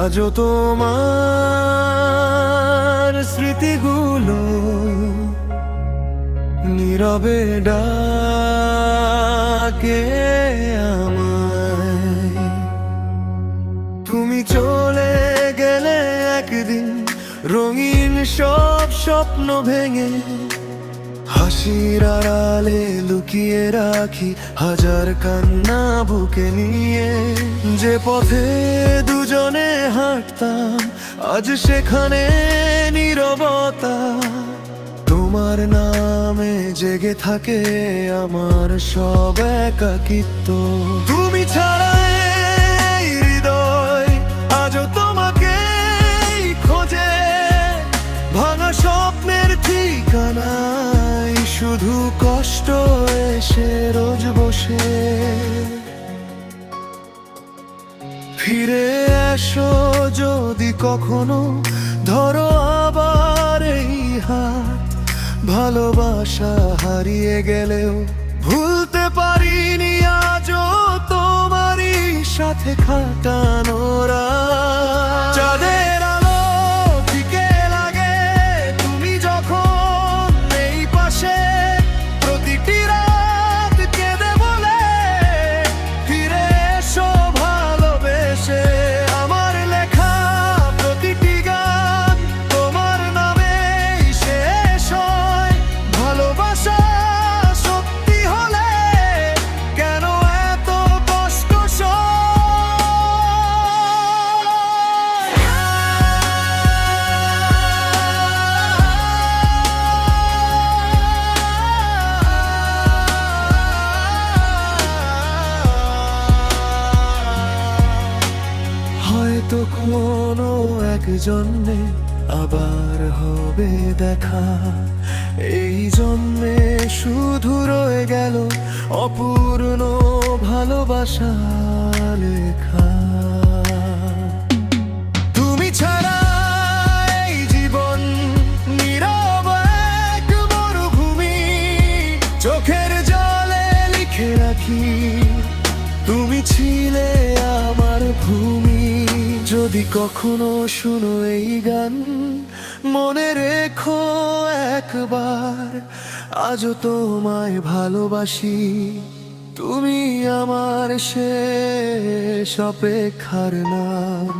আজও তোমার স্মৃতিগুলো নীরবে ডাকে আমায়। তুমি চলে গেলে একদিন রঙিন সব স্বপ্ন ভেঙে, হাসির আড়ালে লুকিয়ে রাখি হাজার কান্না বুকে নিয়ে। যে পথে দুজনে হাঁটতাম আজ সেখানে নীরবতা, তোমার নামে জেগে থাকে আমার সব একাকিত্ব। তুমি ছাড়া এই হৃদয় আজও তোমাকে খোঁজে, ভাঙা স্বপ্নের ঠিকানায় শুধু কষ্ট এসে রোজ বসে। ফিরে এসো যদি কখনো, ধরো আবার এই হাত। ভালোবাসা হারিয়ে গেলেও ভুলতে পারিনি আজও তোমারই সাথে কাটানো রাত। চাঁদের আলো ফিকে লাগে তুমি যখন এই পাশে, প্রতিটি রাত কেঁদে বলে ফিরে এসো ভালোবেসে। আমার লেখা প্রতিটি গান তোমার নামেই শেষ হয়। ভালোবাসা সত্যি হলে কেন এত কষ্ট হয়তো কোনো এক জন্মে আবার হবে দেখা। এই জন্মে শুধু রয়ে গেল অপূর্ণ ভালোবাসা লেখা। তুমি ছাড়া এই জীবন নীরব এক মরুভূমি, চোখের জলে লিখে রাখি তুমি ছিলে আমার ভূমি। যদি কখনো শুনো এই গান মনে রেখো একবার, আজও তোমায় ভালোবাসি। তুমি আমার শেষ অপেক্ষার নাম।